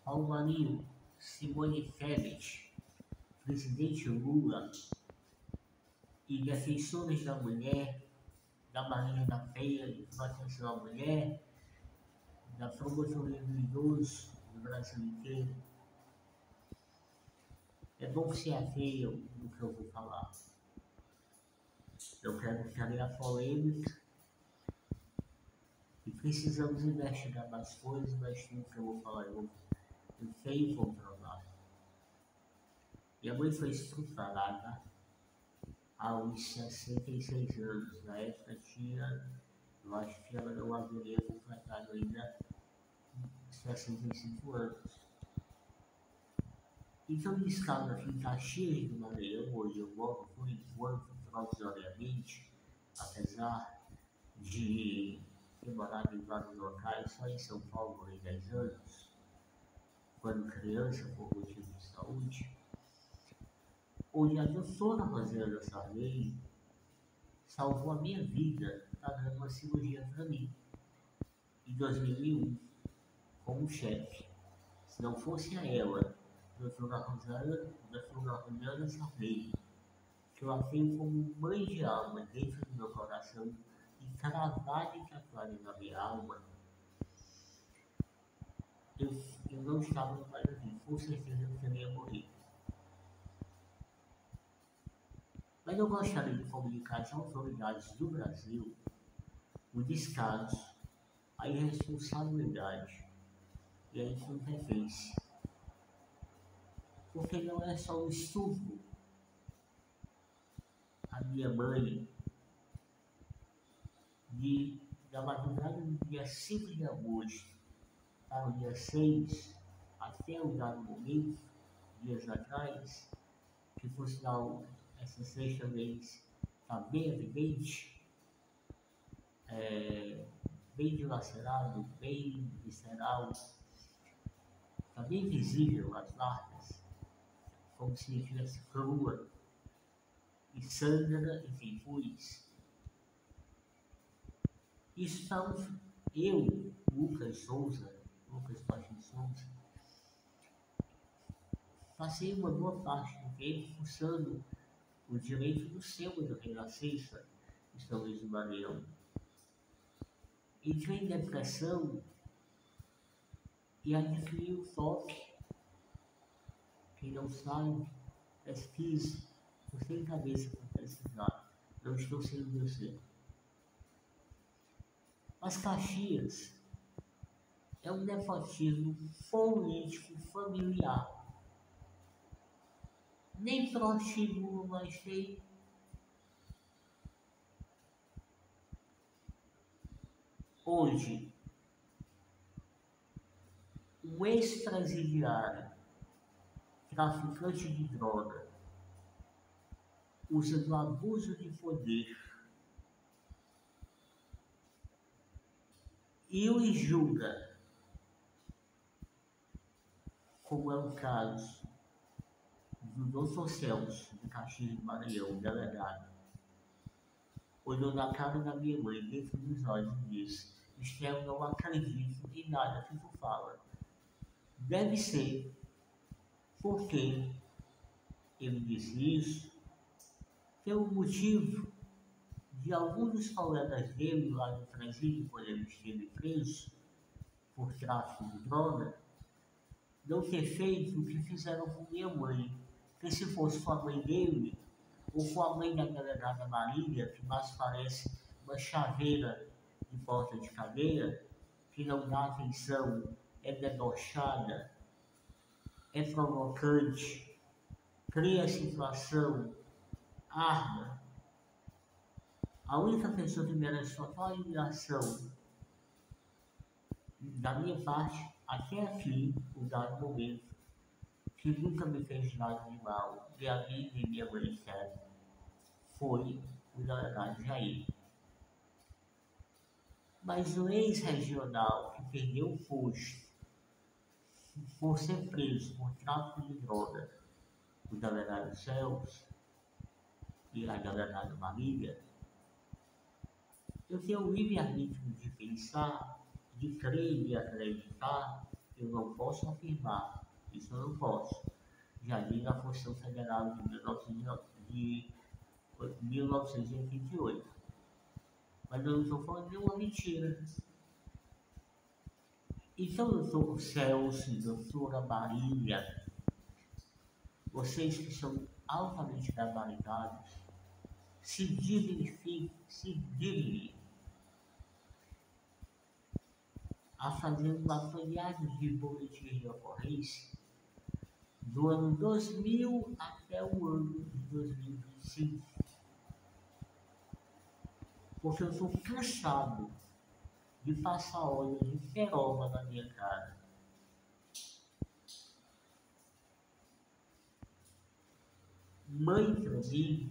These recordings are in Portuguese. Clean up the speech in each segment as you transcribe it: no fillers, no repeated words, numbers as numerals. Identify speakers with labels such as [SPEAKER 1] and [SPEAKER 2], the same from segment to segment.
[SPEAKER 1] Paulo Marinho, Simone Tebet, presidente Lula e defensores da mulher, da Marinha da Penha, de proteção à mulher, da promotoria do idoso no Brasil inteiro. É bom que se atenham no que eu vou falar. Eu quero criar polêmica e precisamos investigar mais coisas, mas tudo que eu vou falar eu sei e controlar. Minha mãe foi estuprada aos 66 anos. Na época eu acho que ela não haveria completado ainda 65 anos. Então, me escala aqui em Caxias do Maranhão, onde eu moro por enquanto, provisoriamente, apesar de ter morado em vários locais, só em São Paulo morei 10 anos, quando criança, por motivo de saúde, onde a doutora Rosana Sarney salvou a minha vida, pagando uma cirurgia para mim, em 2001, como chefe. Se não fosse a ela, doutora Rosana Sarney, que eu a tenho como mãe de alma dentro do meu coração e cravada e tatuada na minha alma, eu não estava no Brasil, com certeza eu teria morrido. Mas eu gostaria de comunicar às autoridades do Brasil o descaso, a irresponsabilidade e a incompetência. Porque não é só um estupro. A minha mãe, da madrugada do dia 5 de agosto para o dia 6, até o dado momento, dias atrás, que por sinal essa sexta vez está bem evidente, bem dilacerado, bem visceral, está bem visível as marcas, como se estivesse crua e sangra e sem pus. Estamos, eu, Lucas Paixão Souza, passei uma boa parte do tempo fuçando o direito do selo da renascença de São Luís do Maranhão. Entrei em depressão e adquiri o toque. Quem não sabe, pesquise, você tem cabeça para pesquisar. Não estou sendo você. Mas Caxias é um nepotismo político familiar. Nem prostíbulo mais tem. Hoje, um ex-presidiário, traficante de droga, usa do abuso de poder e o julga, como é o caso do Dr. Celso, de Caxias do Maranhão, delegado, olhou na cara da minha mãe dentro dos olhos e disse: Estela, não acredito em nada que tu fala. Deve ser porque ele disse isso pelo motivo de alguns dos colegas dele lá no presídio, quando ele esteve preso por tráfico de droga, não ter feito o que fizeram com minha mãe. Que se fosse com a mãe dele, ou com a mãe da delegada Marília, que mais parece uma chaveira de porta de cadeia, que não dá atenção, é debochada, é provocante, cria situação, arma. A única pessoa que merece total eliminação da minha parte, até aqui, o dado momento, que nunca me fez nada de mal, nem a mim, nem minha mãe, sério, foi o delegado Jair. Mas o ex-regional que perdeu o posto por ser preso por tráfico de droga, o delegado Celso e a delegada Marília, eu tenho o livre-arbítrio de pensar, de crer e acreditar Eu não posso afirmar, isso eu não posso. Já diz a Constituição Federal de 1988. Mas eu não estou falando de uma mentira. Então, doutor Celso, doutora Maria, vocês que são altamente gabaritados, se dignem a fazer um apanhado de boletins de ocorrência do ano 2000 até o ano de 2025. Porque eu estou cansado de passar óleo de peroba na minha cara. Mãe, para mim,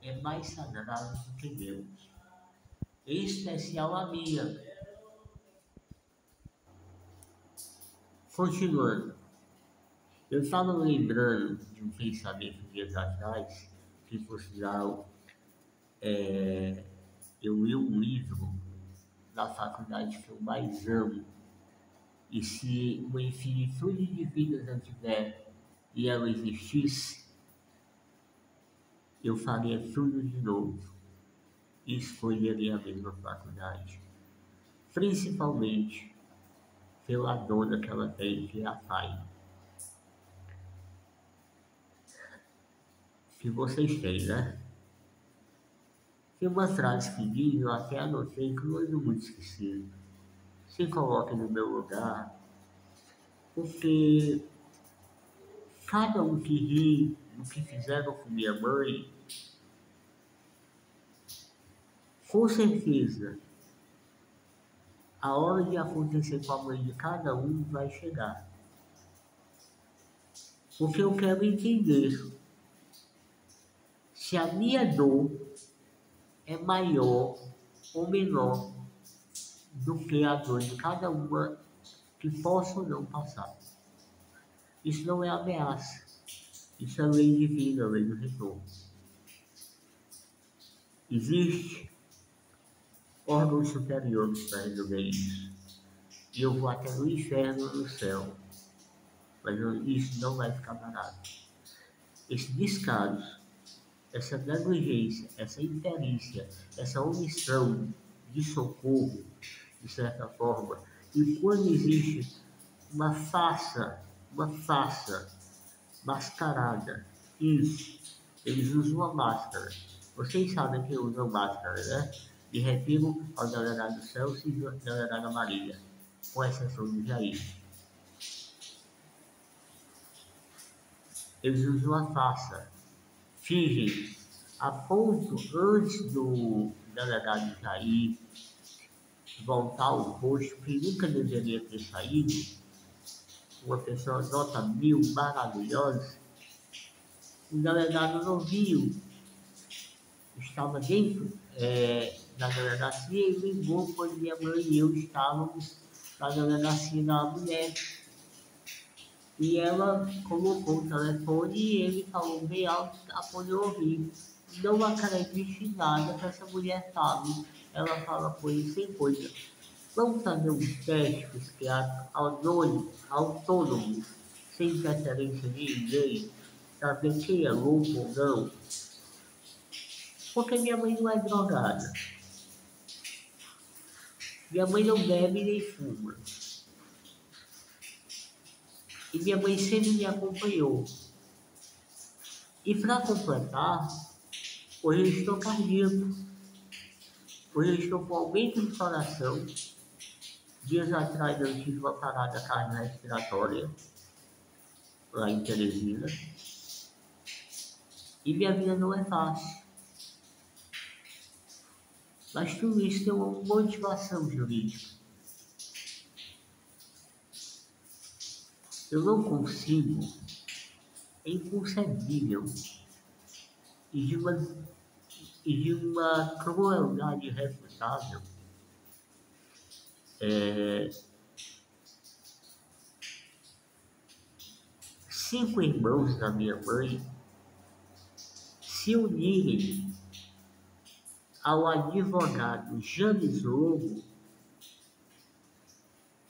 [SPEAKER 1] é mais sagrado do que Deus. Em especial a minha. Continuando. Eu estava lembrando de um pensamento dias atrás, que por sinal, eu li um livro na faculdade que eu mais amo. E se uma infinitude de vidas eu tiver e ela existisse, eu faria tudo de novo e escolheria a mesma faculdade. Principalmente pela dona que ela tem, que é a PAI. Que vocês têm, né? Tem uma frase que diz, eu até anotei que eu ando muito esquecido. Se coloque no meu lugar, porque cada um que ri do que fizeram com minha mãe, com certeza, a hora de acontecer com a mãe de cada um vai chegar. Porque eu quero entender se a minha dor é maior ou menor do que a dor de cada uma que possa ou não passar. Isso não é ameaça. Isso é lei divina, lei do retorno. Existe órgãos superiores para resolver isso. E eu vou até no inferno ou no céu. Mas isso não vai ficar barato. Esse descaso, essa negligência, essa imperícia, essa omissão de socorro, de certa forma, e quando existe uma farsa mascarada, isso, eles usam uma máscara. Vocês sabem que usam máscara, né? Me refiro ao delegado Celso e ao delegado Maria, com exceção de Jair. Eles usam uma farsa, fingem, a ponto, antes do delegado Jair voltar ao rosto, que nunca deveria ter saído, uma pessoa nota 1000, maravilhosa, o delegado não viu, estava dentro da delegacia e ligou quando minha mãe e eu estávamos na delegacia da mulher. E ela colocou o telefone e ele falou bem alto a poder ouvir. Não acredite em nada que essa mulher sabe. Ela fala coisa sem coisa. Vamos fazer um teste psiquiátrico autônomo, sem interferência de ninguém, para ver quem é louco ou não. Porque minha mãe não é drogada. Minha mãe não bebe nem fuma. E minha mãe sempre me acompanhou. E para completar, hoje eu estou cardíaco. Hoje eu estou com aumento de coração. Dias atrás eu tive uma parada cardiorrespiratória lá em Teresina. E minha vida não é fácil. Mas tudo isso tem uma motivação jurídica. Eu não consigo, é inconcebível, e de uma crueldade irrefutável, 5 irmãos da minha mãe se unirem ao advogado James Lobo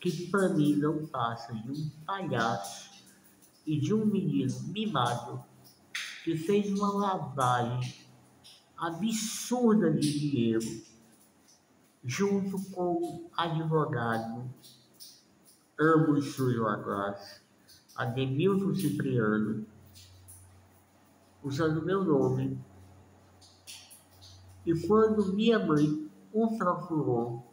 [SPEAKER 1] que para mim não passa de um palhaço e de um menino mimado que fez uma lavagem absurda de dinheiro junto com o advogado, ambos sujos a classe, Ademilton Cipriano, usando meu nome. E quando minha mãe o procurou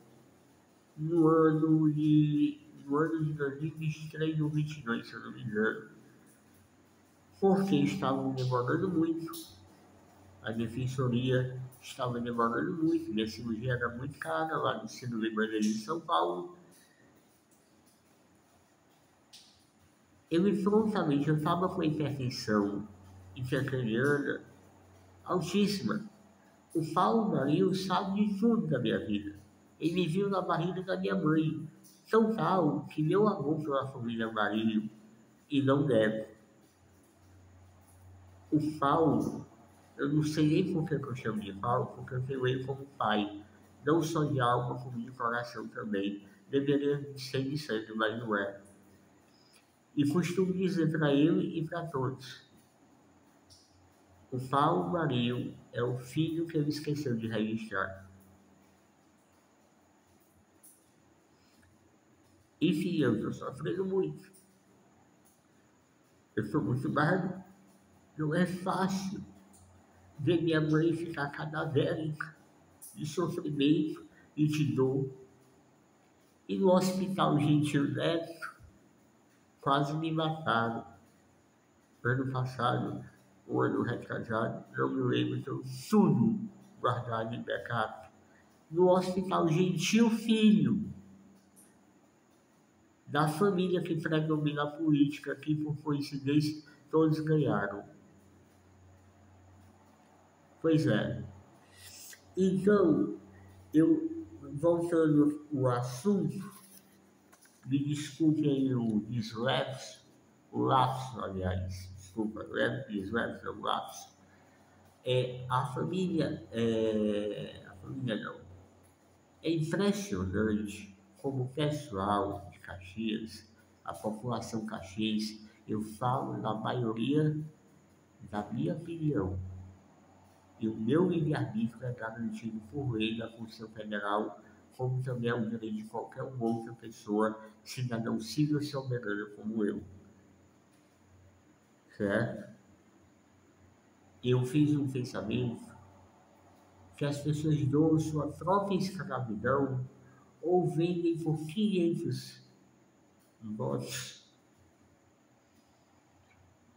[SPEAKER 1] no ano de 2023 ou 2022, se eu não me engano, porque estavam demorando muito, a defensoria estava demorando muito, minha cirurgia era muito cara lá no Ciro Libanês de São Paulo. Eu estava com hipertensão intracraniana altíssima. O Paulo Marinho sabe de tudo da minha vida. Ele me viu na barriga da minha mãe. Tão tal que meu amor pela família Marinho, e não nego. O Paulo, eu não sei nem por que eu chamo de Paulo, porque eu tenho ele como pai. Não só de alma, como de coração também. Deveria ser de sangue, mas não é. E costumo dizer para ele e para todos: o Paulo Marinho é o filho que ele esqueceu de registrar. Enfim, eu estou sofrendo muito. Eu estou muito magro. Não é fácil ver minha mãe ficar cadavérica de sofrimento e de dor. E no Hospital Gentil Neto, quase me mataram. Ano passado, o ano retrasado, não me lembro, tenho tudo guardado em backup. No Hospital Gentil Filho, da família que predomina a política, que por coincidência todos ganharam. Pois é. Então, eu, voltando ao assunto, me desculpem o lapso, aliás, desculpa, o lapso. A família não, é impressionante como o pessoal de Caxias, a população caxiense, eu falo na maioria da minha opinião, e o meu livre-arbítrio é garantido por lei da Constituição Federal, como também é o direito de qualquer outra pessoa, cidadão civil soberano como eu. Certo? Eu fiz um pensamento que as pessoas doam sua própria escravidão ou vendem por 500 votos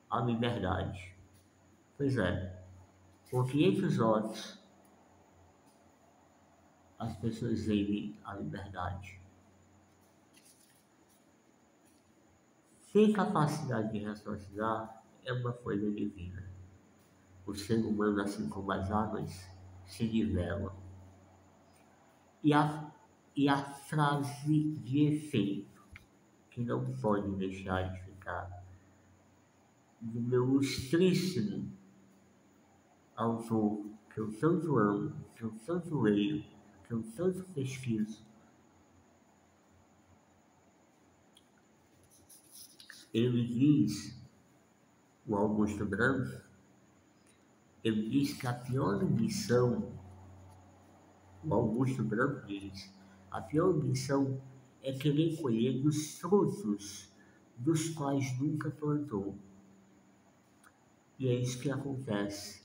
[SPEAKER 1] a liberdade. Pois é, por 500 votos as pessoas vendem a liberdade. Sem capacidade de raciocinar é uma coisa divina. O ser humano, assim como as águas, se nivelam. E a frase de efeito, que não pode deixar de ficar, do meu ilustríssimo autor, que eu tanto amo, que eu tanto leio, que eu tanto pesquiso, ele diz, o Augusto Branco, ele diz que a pior missão, o Augusto Branco diz, a pior missão é querer colher dos frutos dos quais nunca plantou. E é isso que acontece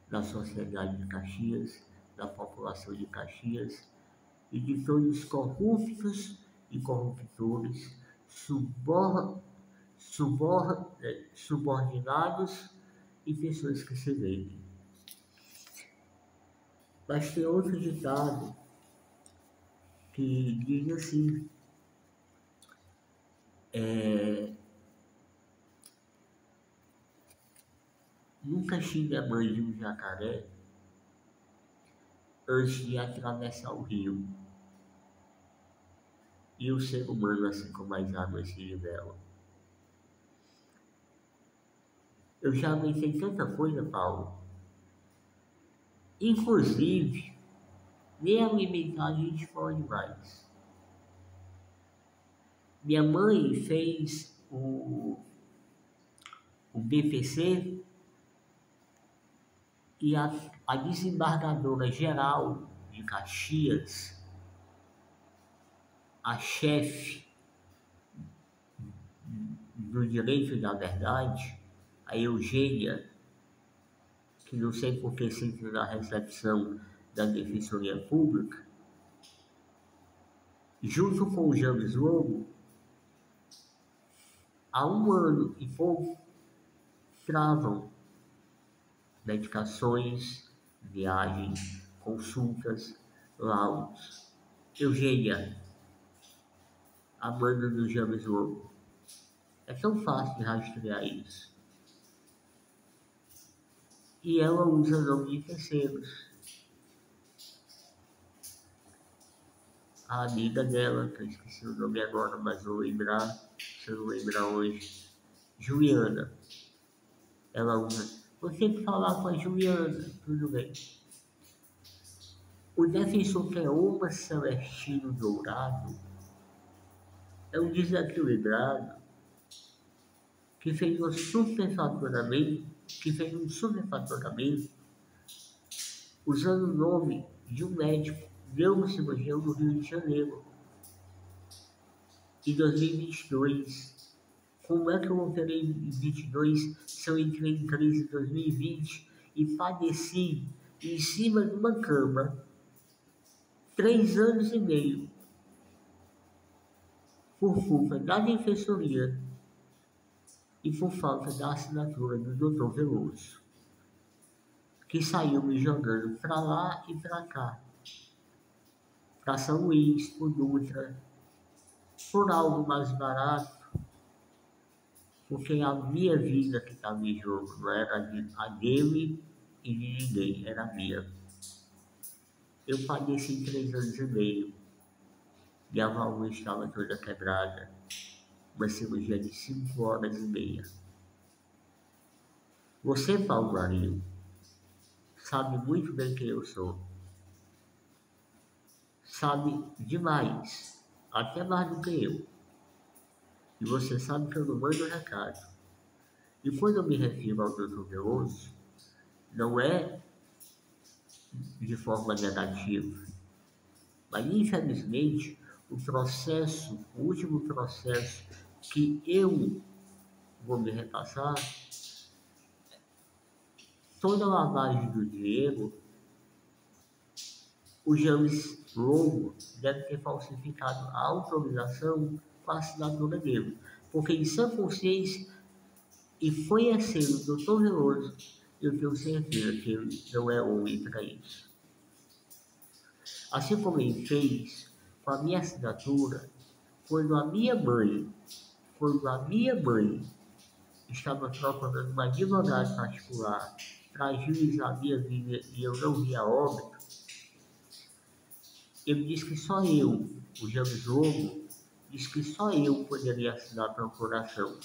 [SPEAKER 1] na sociedade de Caxias, na população de Caxias, e de todos os corruptos e corruptores, subordinados e pessoas que se vendem. Mas tem outro ditado que diz assim, nunca xingue a mãe de um jacaré antes de atravessar o rio. E o ser humano, assim como as águas, se nivelam. Eu já pensei tanta coisa, Paulo. Inclusive, nem alimentar a gente pode mais. Minha mãe fez o BPC e a desembargadora geral de Caxias, a chefe do direito da verdade, a Eugênia, que não sei por que se entra na recepção da Defensoria Pública, junto com o James Lobo, há 1 ano e pouco, travam medicações, viagens, consultas, laudos. Eugênia, a banda do James Lobo. É tão fácil de rastrear isso. E ela usa nome de terceiros. A amiga dela, que eu esqueci o nome agora, mas vou lembrar, se eu não lembrar hoje, Juliana. Ela usa. Você tem que falar com a Juliana, tudo bem. O defensor que é Oma Celestino Dourado é um desequilibrado que fez um superfaturamento usando o nome de um médico neurocirurgião do Rio de Janeiro. Em 2022, como é que eu operei em 2022 se eu entrei em crise em 2020 e padeci em cima de uma cama 3 anos e meio por culpa da defensoria e por falta da assinatura do Dr. Veloso, que saiu me jogando para lá e para cá, para São Luís, por Dutra, por algo mais barato, porque a minha vida que estava em jogo não era a dele e de ninguém, era a minha. Eu padeci 3 anos e meio, minha válvula estava toda quebrada, uma cirurgia de 5 horas e meia. Você, Paulo Marinho, sabe muito bem quem eu sou. Sabe demais, até mais do que eu. E você sabe que eu não mando recado. E quando eu me refiro ao Dr. Veloso, não é de forma negativa. Mas, infelizmente, o último processo que eu vou me repassar, toda a lavagem do dinheiro, o James Lobo deve ter falsificado a autorização com a assinatura dele. Porque em sã consciência, e foi assim o Dr. Veloso, eu tenho certeza que ele não é homem para isso. Assim como ele fez com a minha assinatura, quando a minha mãe estava procurando uma advogada particular para agilizar a minha vida e eu não via óbito, ele disse que só eu, o James Lobo, disse que só eu poderia assinar a procuração.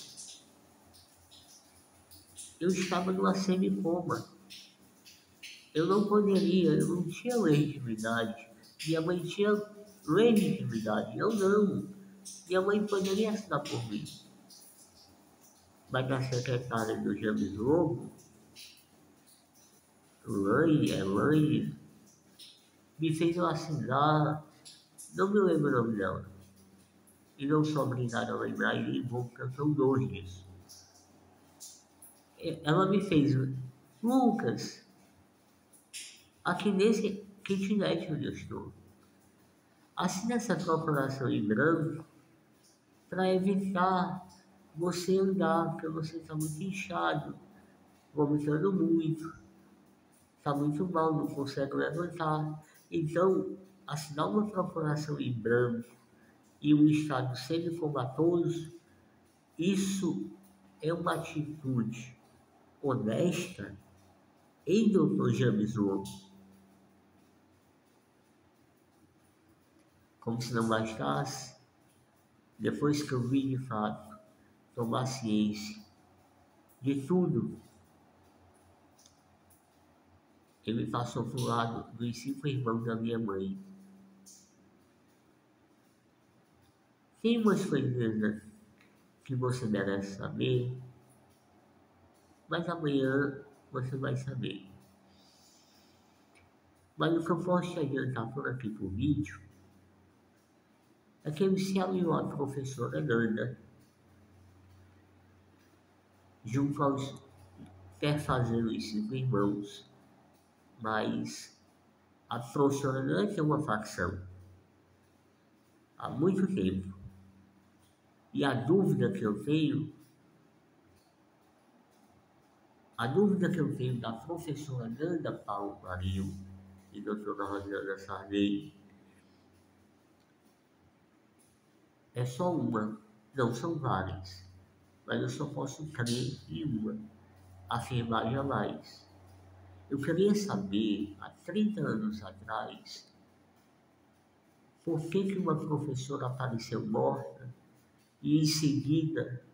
[SPEAKER 1] Eu estava numa semicoma. Eu não poderia, eu não tinha legitimidade. Minha mãe tinha legitimidade, eu não. Minha mãe poderia assinar por mim. Mas a secretária do James Lobo, Laine, me fez eu assinar, não me lembro o nome dela. E não sou obrigado a lembrar, e nem vou, porque eu sou doido disso. Ela me fez, Lucas, aqui nesse kitnet onde eu estou, assina essa procuração em branco para evitar você andar, porque você está muito inchado, vomitando muito, está muito mal, não consegue levantar. Então, assinar uma procuração em branco e um estado semicomatoso, isso é uma atitude honesta em Dr. James Lobo. Como se não bastasse, depois que eu vi de fato tomar ciência de tudo, ele passou para o lado dos 5 irmãos da minha mãe. Tem umas coisinhas que você merece saber, mas amanhã você vai saber. Mas o que eu posso te adiantar por aqui por vídeo é que ele se aliou à professora Nanda, junto aos quer fazer os 5 irmãos, mas a professora Nanda tem uma facção há muito tempo. E a dúvida que eu tenho da professora Nanda Paulo Marinho e doutora Rosana Sarney é só uma, não são várias, mas eu só posso crer em uma, afirmar jamais. Eu queria saber, há 30 anos atrás, por que uma professora apareceu morta e em seguida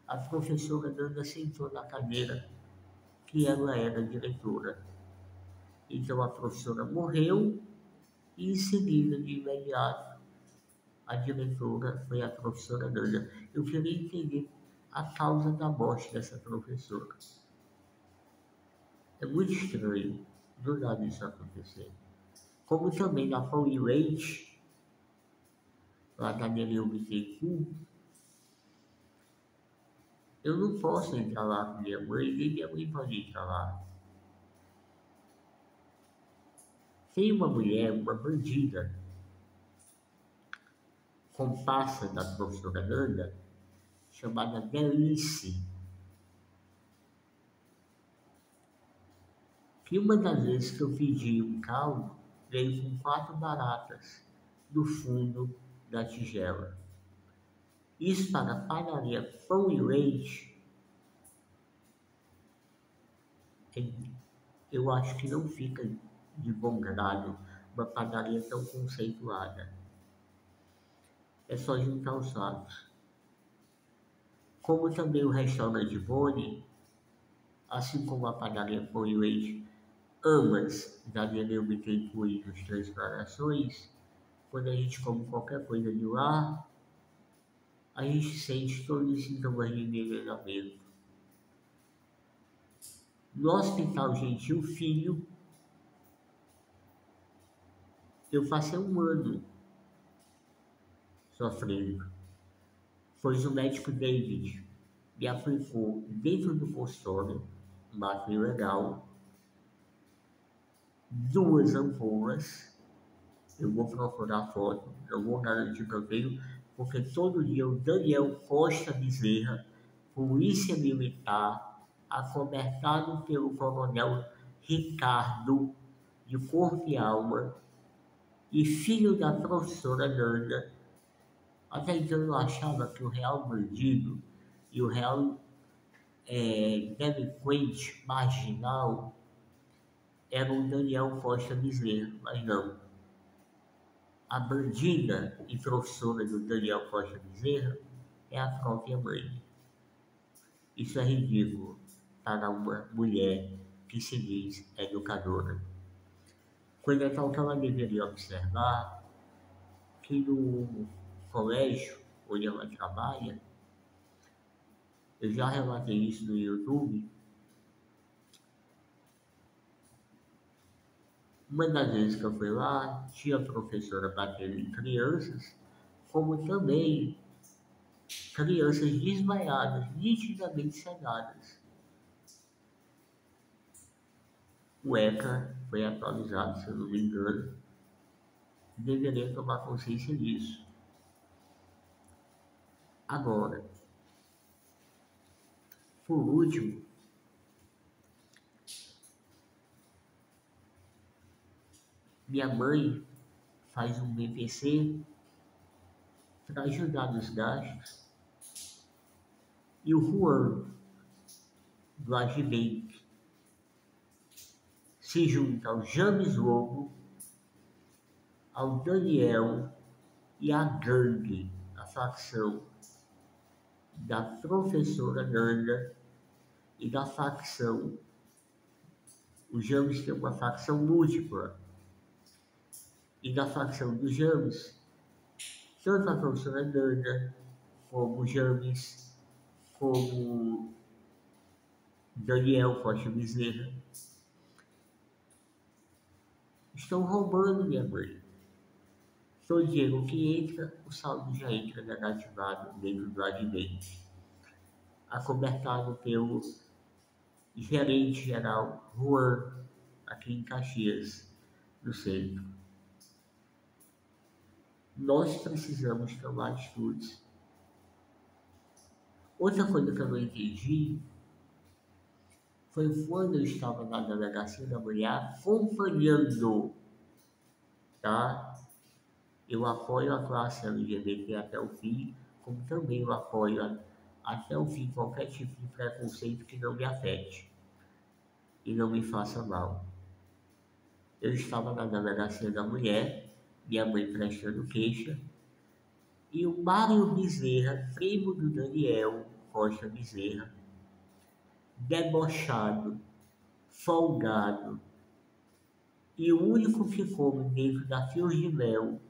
[SPEAKER 1] a professora Nanda sentou na cadeira que ela era diretora. Então a professora morreu e em seguida, de imediato, a diretora foi a professora Nanda. Eu queria entender a causa da morte dessa professora. É muito estranho do nada isso acontecer. Como também na Pão e Leite, lá da Nereu Bittencourt, eu não posso entrar lá com minha mãe, nem minha mãe pode entrar lá. Tem uma mulher, uma bandida, comparsa da professora Nanda, chamada Delice, que uma das vezes que eu pedi um caldo, veio com 4 baratas do fundo da tigela. Isso para a padaria Pão e Leite, eu acho que não fica de bom grado uma padaria tão conceituada. É só juntar os fatos. Como também o restaurante Boni, assim como a padaria Pão e Leite, ambas da Nereu Bittencourt e dos Três Corações, quando a gente come qualquer coisa de lá, a gente sente todos os sintomas de envenenamento. No Hospital Gentil Filho, eu passei 1 ano sofrendo, pois o médico David me aplicou dentro do consultório, máquina ilegal, 2 ampolas. Eu vou procurar a foto, eu vou garantir que eu tenho, porque todo dia o Daniel Costa Bezerra, polícia militar, acobertado pelo coronel Ricardo, de corpo e alma, e filho da professora Nanda. Até então eu achava que o real bandido e o real delinquente marginal era o Daniel Costa Bezerra, mas não. A bandida e professora do Daniel Costa Bezerra é a própria mãe. Isso é ridículo para uma mulher que se diz educadora. Quando é tal que ela deveria observar que no colégio onde ela trabalha, eu já relatei isso no YouTube, uma das vezes que eu fui lá, tinha a professora batendo em crianças, como também crianças desmaiadas, nitidamente sedadas. O ECA foi atualizado, se eu não me engano, deveria tomar consciência disso. Agora, por último, minha mãe faz um BPC para ajudar nos gastos e o Juan, do Agibank, se junta ao James Lobo, ao Daniel e à gangue, a facção da professora Nanda e da facção. O James tem uma facção múltipla. E da facção do James tanto a professora Nanda, como o James, como Daniel Costa Bezerra, estão roubando minha mãe. Todo dinheiro que entra, o saldo já entra negativado dentro do advento, acobertado pelo gerente geral Juan, aqui em Caxias, no centro. Nós precisamos tomar atitudes. Outra coisa que eu não entendi foi quando eu estava na delegacia da mulher acompanhando, tá? Eu apoio a classe LGBT até o fim, como também eu apoio até o fim qualquer tipo de preconceito que não me afete e não me faça mal. Eu estava na delegacia da mulher, minha mãe prestando queixa, e o Mário Bezerra, primo do Daniel Costa Bezerra, debochado, folgado, e o único que come dentro da fios de mel,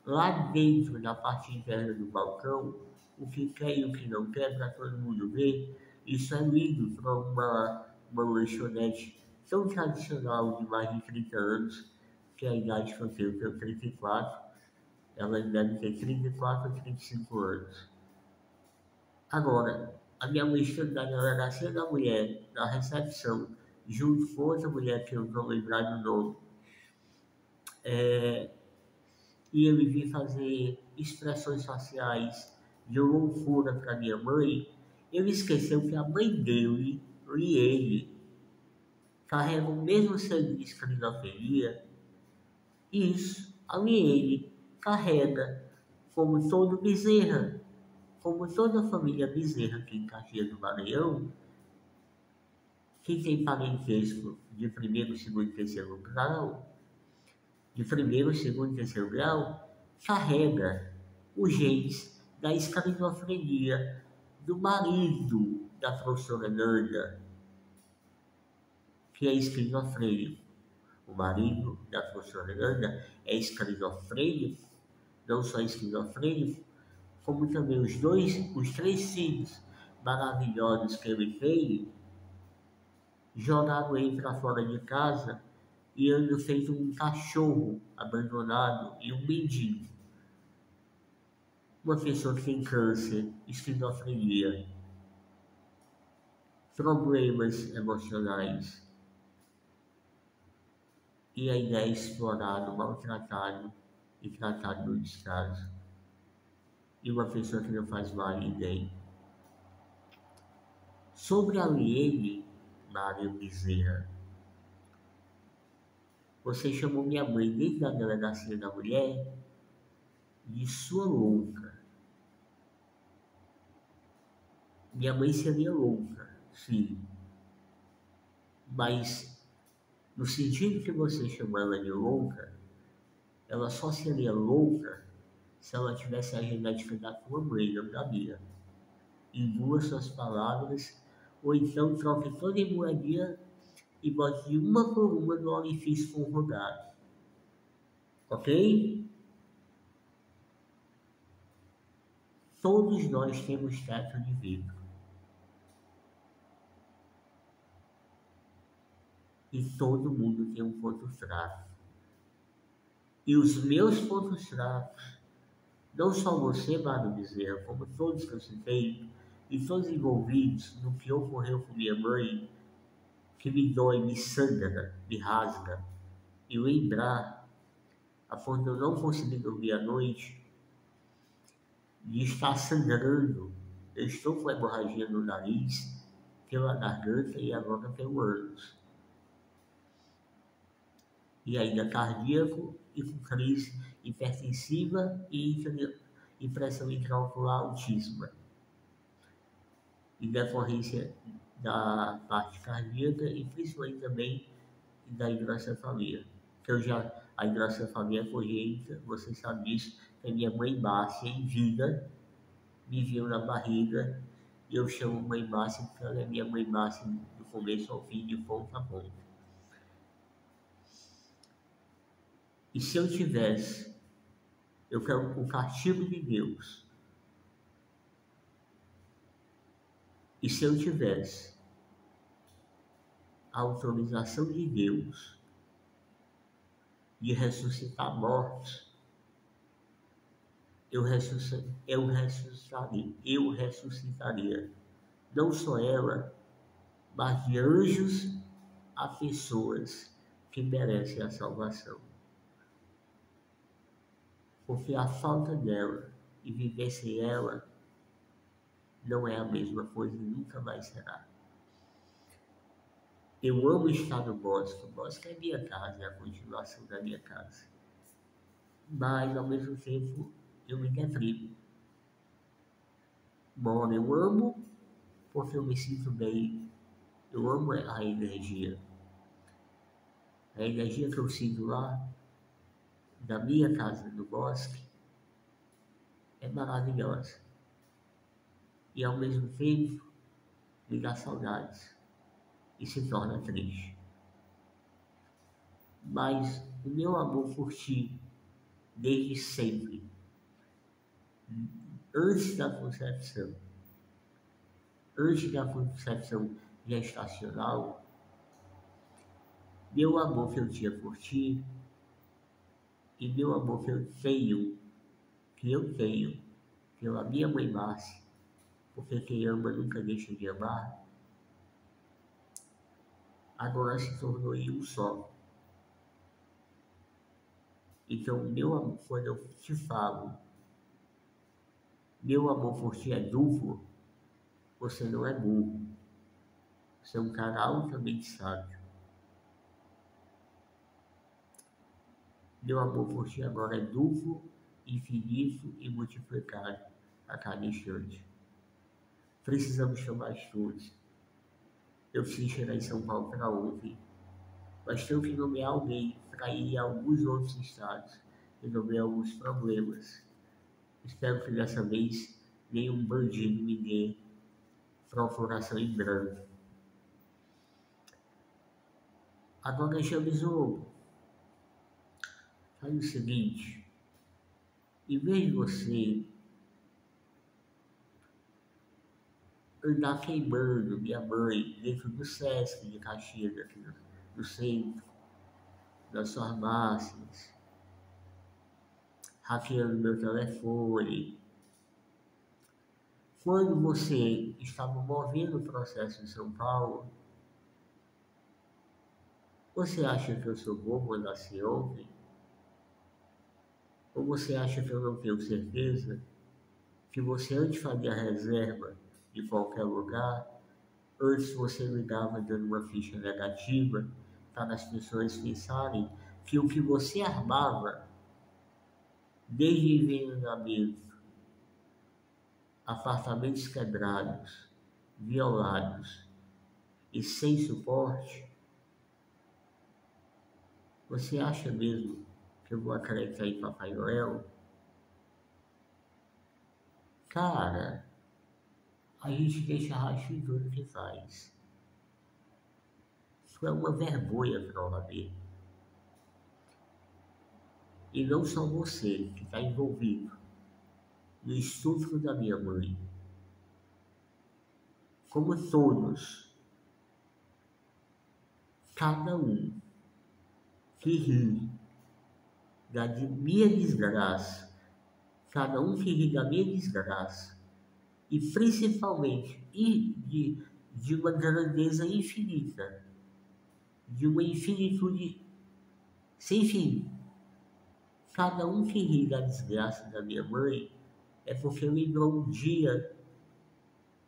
[SPEAKER 1] lá dentro, na parte interna do balcão, o que quer e o que não quer, para todo mundo ver. Isso é lindo para uma lanchonete tão tradicional de mais de 30 anos, que é a idade que eu tenho 34, ela deve ter 34 ou 35 anos. Agora, a minha mãe estando na delegacia da mulher, na recepção, junto com outra mulher que eu não lembrar do nome, e ele vir fazer expressões faciais de loucura para minha mãe, ele esqueceu que a mãe dele, Liene, carrega o mesmo sangue de esquizofrenia. Isso, a Liene carrega, como todo Bezerra, como toda a família Bezerra aqui em Caxias do Maranhão, que tem parentesco de primeiro, segundo e terceiro grau, de primeiro, segundo e terceiro grau, carrega os genes da esquizofrenia do marido da professora Nanda, que é esquizofrênico. O marido da professora Nanda é esquizofrênico, não só esquizofrênico, como também os três filhos maravilhosos que ele tem, jogaram ele para fora de casa e anda feito um cachorro abandonado e um mendigo. Uma pessoa que tem câncer, esquizofrenia, problemas emocionais, e ainda é explorado, maltratado e tratado no descaso. E uma pessoa que não faz mal a ninguém. Sobre a Liene, Mário Bezerra, você chamou minha mãe dentro da delegacia da mulher de sua louca. Minha mãe seria louca, sim. Mas, no sentido que você chamou ela de louca, ela só seria louca se ela tivesse a genética da tua mãe, não da minha. Engula suas palavras, ou então troque toda em moedinha e bote uma por uma no orifício conjugado. Ok? Todos nós temos teto de vidro. E todo mundo tem um ponto fraco. E os meus pontos fracos, não só você, Mário Bezerra, como todos que eu citei, e todos envolvidos no que ocorreu com minha mãe, que me dói, me sangra, me rasga, e lembrar, a ponto de eu não conseguir dormir à noite, de estar sangrando. Eu estou com hemorragia no nariz, pela garganta e agora pelo ânus. E ainda cardíaco e com crise hipertensiva e pressão intraocular altíssima. Em decorrência da parte cardíaca e principalmente também da hidrocefalia. A hidrocefalia é congênita, você sabe disso, que a minha mãe Márcia, em vida, me viu na barriga, e eu chamo mãe Márcia porque ela é minha mãe Márcia do começo ao fim, de ponta a ponta. E se eu tivesse, eu quero o castigo de Deus. E se eu tivesse a autorização de Deus de ressuscitar mortos, eu ressuscitaria. Não só ela, mas de anjos a pessoas que merecem a salvação. Porque a falta dela e viver sem ela não é a mesma coisa e nunca mais será. Eu amo estar no bosque. O bosque é minha casa, é a continuação da minha casa. Mas, ao mesmo tempo, eu me deprimo. Bom, eu amo porque eu me sinto bem. Eu amo a energia. A energia que eu sinto lá, da minha casa no bosque, é maravilhosa. E, ao mesmo tempo, me dá saudades e se torna triste. Mas o meu amor por ti, desde sempre, antes da concepção gestacional, meu amor que eu tinha por ti e meu amor que eu tenho pela minha mãe Márcia, porque quem ama nunca deixa de amar, agora se tornou em um só. Então, meu amor, quando eu te falo, meu amor por ti é duplo, você não é burro. Você é um cara altamente sábio. Meu amor por ti agora é duplo, infinito e multiplicado a cada instante. Precisamos chamar todos. Eu preciso chegar em São Paulo para ontem, mas tenho que nomear alguém para ir a alguns outros estados, resolver alguns problemas. Espero que dessa vez nenhum bandido me dê procuração em branco. Agora, Jamisou, faz o seguinte, em vez de você andar queimando minha mãe dentro do Sesc de Caxias, aqui no centro, das farmácias, hackeando meu telefone. Quando você estava movendo o processo em São Paulo, você acha que eu sou bobo ou nasci ontem? Ou você acha que eu não tenho certeza que você antes fazia reserva de qualquer lugar, antes você ligava dando uma ficha negativa para as pessoas pensarem que o que você armava desde envenenamento, apartamentos quebrados, violados e sem suporte, você acha mesmo que eu vou acreditar em Papai Noel? Cara, a gente deixa rastro em tudo que faz. Isso é uma vergonha para o OAB. E não só você que está envolvido no estupro da minha mãe, como todos, cada um que ri da minha desgraça, cada um que ri da minha desgraça, e principalmente de uma grandeza infinita, de uma infinitude sem fim. Cada um que ri da desgraça da minha mãe é porque lembrou um dia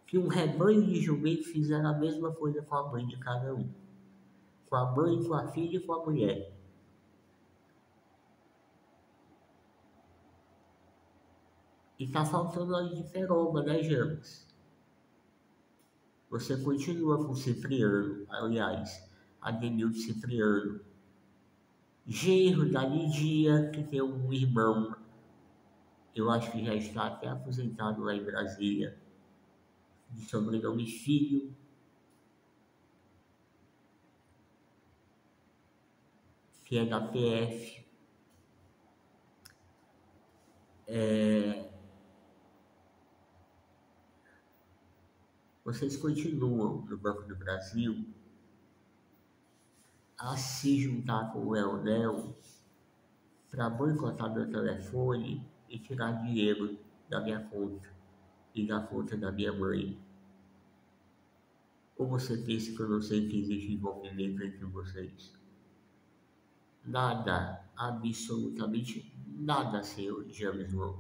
[SPEAKER 1] que um rebanho de jumentos fizeram a mesma coisa com a mãe de cada um. Com a mãe, com a filha e com a mulher. E tá faltando óleo de peroba, né, James? Você continua com o Cipriano, aliás, Ademildo Cipriano, genro da Lidia, que tem um irmão, eu acho que já está até aposentado lá em Brasília, de sobrenome Filho, que é da PF. É, vocês continuam no Banco do Brasil a se juntar com o Leonel para boicotar meu telefone e tirar dinheiro da minha conta e da conta da minha mãe. Ou você pensa que eu não sei que existe envolvimento entre vocês? Nada, absolutamente nada, senhor James Wong.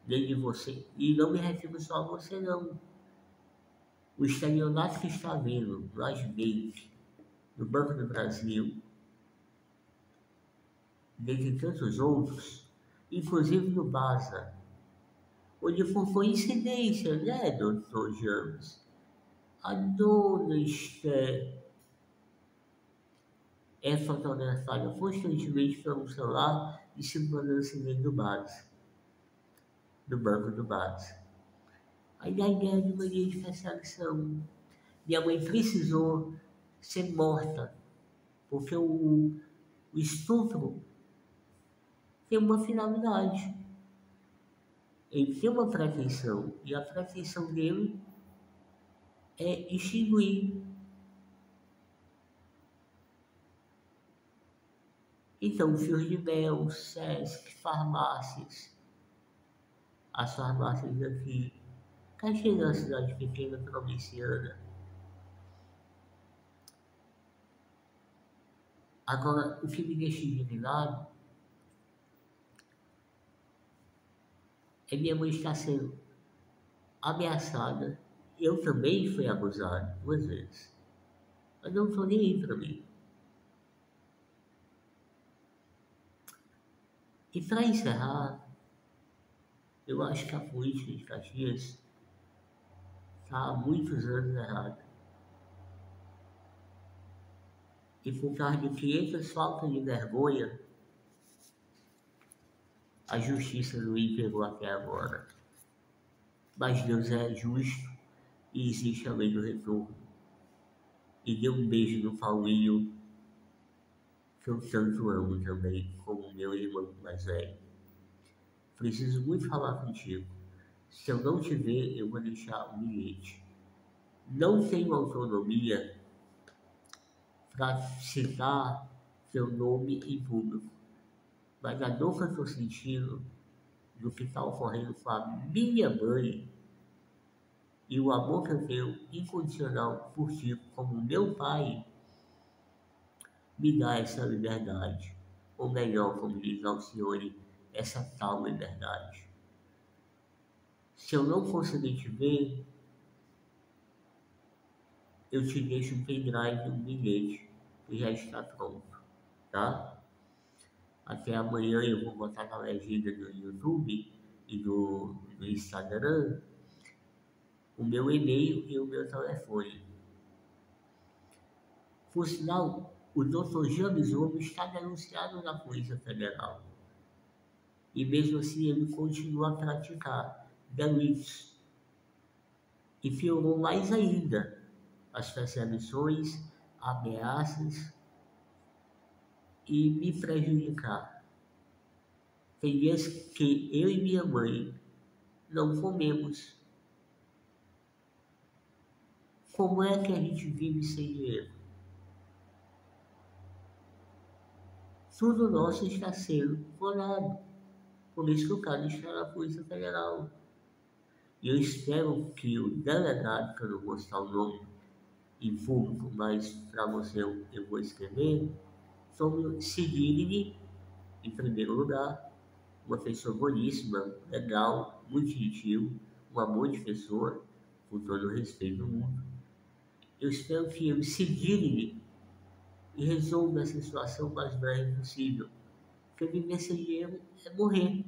[SPEAKER 1] Nem de você. E não me refiro só a você, não. O estelionato que está havendo no Asbank, no Banco do Brasil, dentre tantos outros, inclusive no BASA, onde por coincidência, né, doutor James, a dona Esther é fotografada constantemente pelo celular e segurança dentro do BASA, do Banco do BASA. Aí a ideia de mania de perseguição. Minha mãe precisou ser morta, porque o estupro tem uma finalidade. Ele tem uma pretensão, e a pretensão dele é extinguir. Então, fios de mel, Sesc, farmácias, as farmácias aqui, Caxias é uma cidade pequena provinciana. Agora, o que me deixa indignado é minha mãe estar sendo ameaçada. Eu também fui abusado 2 vezes. Mas não estou nem aí para mim. E para encerrar, eu acho que a política de Caxias está há muitos anos errada. E por causa de 500 faltas de vergonha, a justiça não imperou até agora. Mas Deus é justo e existe a lei do retorno. E dê um beijo no Paulinho, que eu tanto amo também, como meu irmão mais velho. Preciso muito falar contigo. Se eu não te ver, eu vou deixar um bilhete. Não tenho autonomia para citar seu nome em público, mas a dor que eu estou sentindo do que está ocorrendo com a minha mãe e o amor que eu tenho incondicional por ti como meu pai me dá essa liberdade. Ou melhor, como diz Alcione, essa tal liberdade. Se eu não conseguir te ver, eu te deixo um pendrive e um bilhete que já está pronto, tá? Até amanhã eu vou botar na legenda do YouTube e do Instagram o meu e-mail e o meu telefone. Por sinal, o Dr. James Wong está denunciado na Polícia Federal. E mesmo assim ele continua a praticar delitos. E piorou mais ainda as perseguições, ameaças e me prejudicar. Tem dias que eu e minha mãe não comemos. Como é que a gente vive sem dinheiro? Tudo nosso está sendo explorado. Por isso que o cara está na Polícia Federal. E eu espero que o delegado, que eu não vou citar o nome em público, mas para você eu vou escrever, se digne, em primeiro lugar, uma pessoa boníssima, legal, muito gentil, uma boa pessoa, com todo o respeito do mundo. Eu espero que ele se digne e resolva essa situação o mais breve possível. Porque viver sem dinheiro é morrer.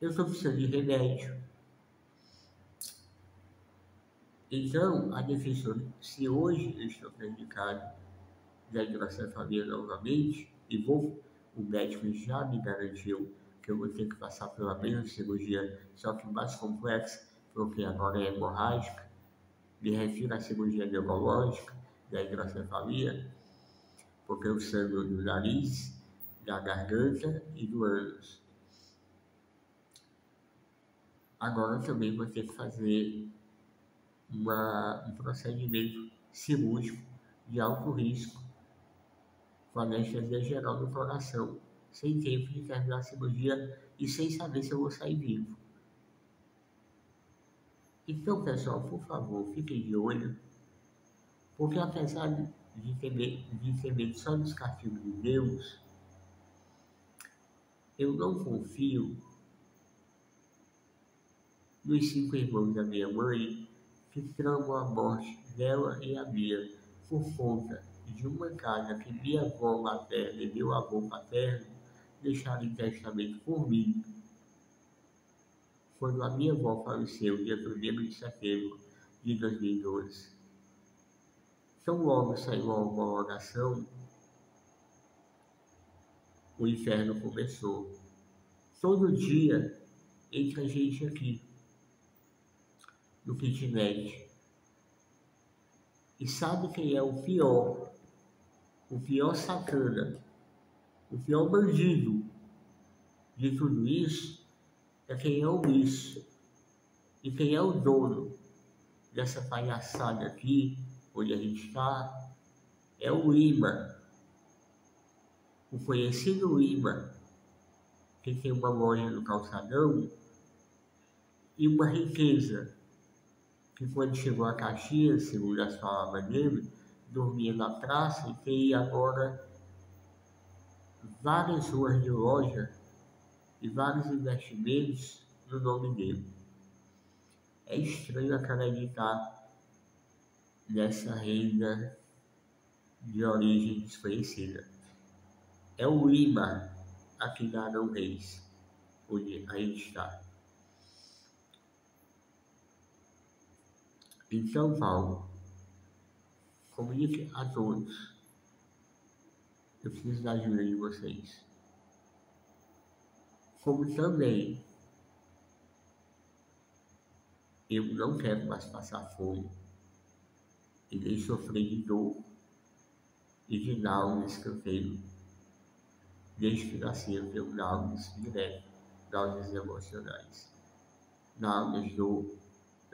[SPEAKER 1] Eu estou precisando de remédio. Então, a defensora, se hoje eu estou prejudicado da hidrocefalia novamente, o médico já me garantiu que eu vou ter que passar pela mesma cirurgia, só que mais complexa, porque agora é hemorrágica, me refiro à cirurgia neurológica da hidrocefalia, porque o sangue do nariz da garganta e do ânus. Agora também vou ter que fazer um procedimento cirúrgico de alto risco com anestesia geral no coração, sem tempo de terminar a cirurgia e sem saber se eu vou sair vivo. Então, pessoal, por favor, fiquem de olho, porque apesar de ter medo só dos castigos de Deus, eu não confio nos 5 irmãos da minha mãe que tramam a morte dela e a minha por conta de uma casa que minha avó materna e meu avô paterno deixaram em testamento por mim, quando a minha avó faleceu dia 1º de setembro de 2012. Então logo saiu a homologação, o inferno começou. Todo dia entra gente aqui no kitnet. E sabe quem é o pior? O pior sacana, o pior bandido de tudo isso é quem é o bicho. E quem é o dono dessa palhaçada aqui, onde a gente está, é o Lima, o conhecido Lima, que tem uma loja no calçadão e uma riqueza, que quando chegou a Caxias, segundo as palavras dele, dormia na praça e tem agora várias ruas de loja e vários investimentos no nome dele. É estranho acreditar nessa renda de origem desconhecida. É o Lima, aqui na Arão Reis, onde a gente está. Então, Paulo, comunique a todos. Eu preciso da ajuda de vocês. Como também eu não quero mais passar fome e nem sofrer de dor e de náuseas que eu tenho. Desde que nasci eu tenho náuseas direto, náuseas emocionais. Náuseas eu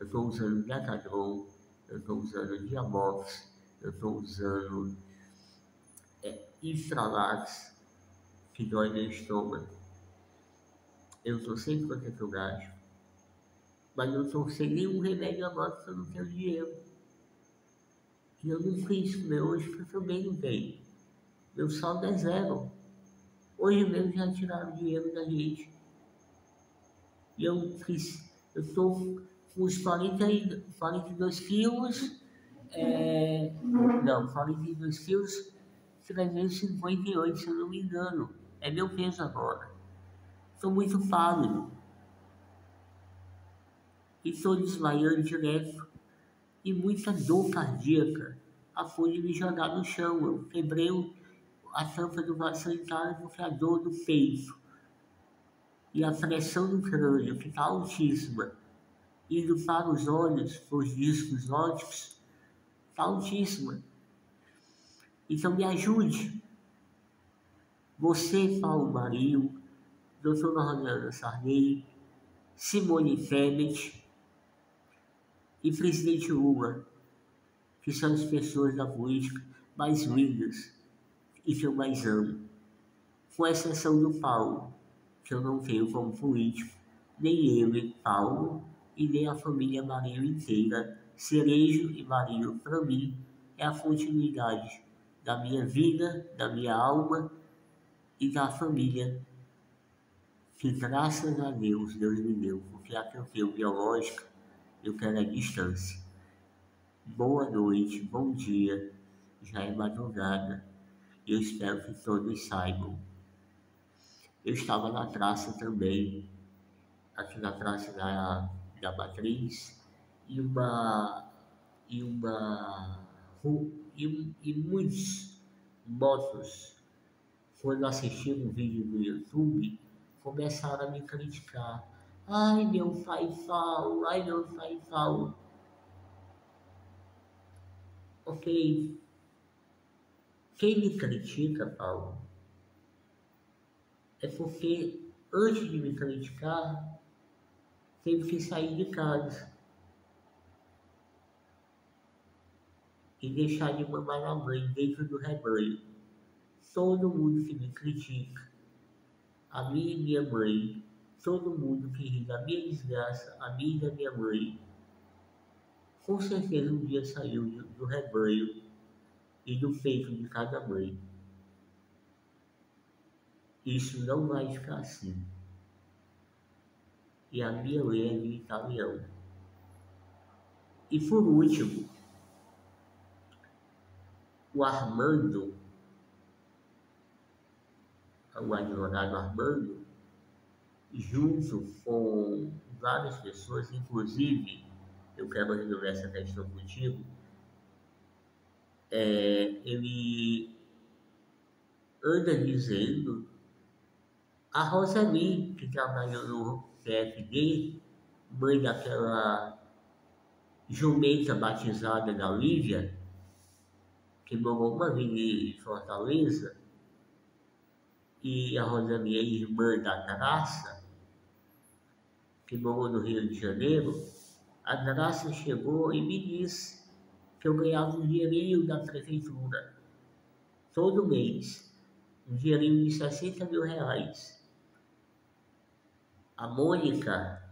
[SPEAKER 1] estou usando Decadron, eu estou usando Diamox, eu estou usando Infralax, que dói no estômago. Eu estou sem protetor gástrico, mas eu estou sem nenhum remédio agora porque eu não tenho dinheiro. E eu não fiz comer hoje porque eu também não tenho. Meu saldo é 0. Hoje mesmo já tiraram dinheiro da gente. E eu estou com os 42 quilos, 42 quilos, 358, se eu não me engano. É meu peso agora. Estou muito pálido. E estou desmaiando direto. E muita dor cardíaca a ponto de me jogar no chão. Eu quebrei a tampa do vaso sanitário porque a dor do peito e a pressão no crânio, que está altíssima, indo para os olhos, para os discos ópticos, está altíssima. Então me ajude. Você, Paulo Marinho, doutora Rosana Sarney, Simone Tebet e presidente Lula, que são as pessoas da política mais lindas e que eu mais amo. Com exceção do Paulo, que eu não tenho como político, nem ele, Paulo, e nem a família Marinho inteira. Cerejo e Marinho, para mim, é a continuidade da minha vida, da minha alma e da família que, graças a Deus, Deus me deu, porque a que eu tenho biológica, eu quero a distância. Boa noite, bom dia, já é madrugada, e eu espero que todos saibam. Eu estava na praça também, aqui na praça da Matriz, e muitos motos, quando assistiram um vídeo no YouTube, começaram a me criticar. Ai, meu pai Paulo, ai, meu pai Paulo. Ok, quem me critica, Paulo, é porque, antes de me criticar, teve que sair de casa e deixar de mamar na mãe dentro do rebanho. Todo mundo que me critica, a mim e minha mãe, todo mundo que ri da minha desgraça, a mim e da minha mãe, com certeza um dia saiu do rebanho e do peito de cada mãe. Isso não vai ficar assim. E a minha lei é de italiano. E por último, o Armando, o advogado Armando, junto com várias pessoas, inclusive, eu quero resolver essa questão contigo, ele anda dizendo a Rosali, que trabalhou no PFD, mãe daquela jumenta batizada da Lívia, que morou uma vez em Fortaleza, e a Rosali é irmã da Graça, que morou no Rio de Janeiro. A Graça chegou e me disse que eu ganhava um dinheirinho da prefeitura, todo mês, um dinheirinho de 60 mil reais. A Mônica,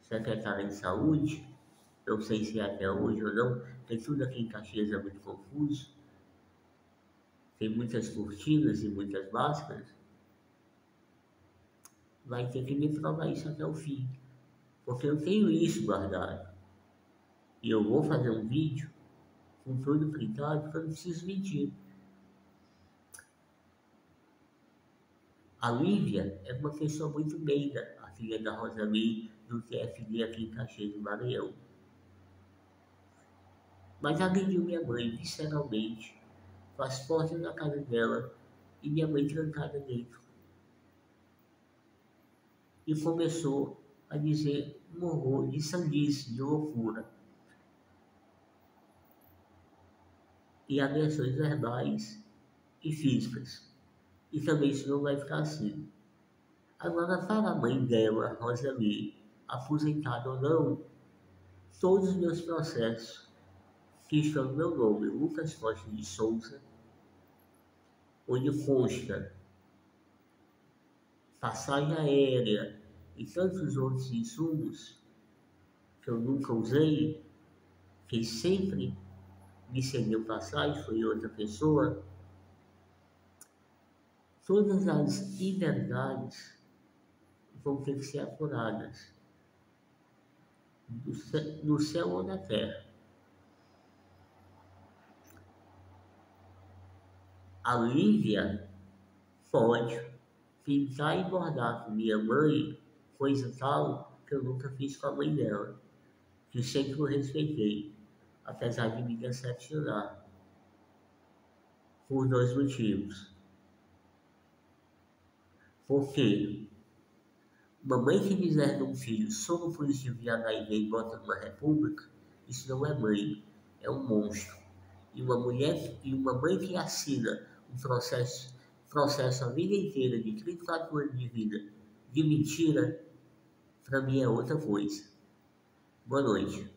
[SPEAKER 1] secretária de saúde, não sei se é até hoje ou não, porque tudo aqui em Caxias é muito confuso, tem muitas cortinas e muitas máscaras, vai ter que me provar isso até o fim, porque eu tenho isso guardado. E eu vou fazer um vídeo com tudo printado, porque eu não preciso mentir. A Lívia é uma pessoa muito meiga, a filha da Rosali, do TFD aqui em Caxias do Maranhão. Mas agrediu minha mãe, visceralmente, com as portas da casa dela e minha mãe trancada dentro. E começou a dizer um horror de sandice, de loucura. E agressões verbais e físicas. E também isso não vai ficar assim. Agora, para a mãe dela, Rosali, aposentada ou não, todos os meus processos que estão no meu nome, Lucas Costa de Souza, onde consta passagem aérea e tantos outros insumos que eu nunca usei, quem sempre me cedeu passagem foi outra pessoa, todas as inverdades vão ter que ser apuradas no céu ou na terra. A Lívia pode pintar e bordar com minha mãe coisa tal que eu nunca fiz com a mãe dela, que sempre eu respeitei, apesar de me decepcionar, por 2 motivos. Porque uma mãe que deserta um filho sob o positivo de HIV e bota numa república, isso não é mãe, é um monstro. E uma mãe que assina um processo a vida inteira de 34 anos de vida de mentira, para mim é outra coisa. Boa noite.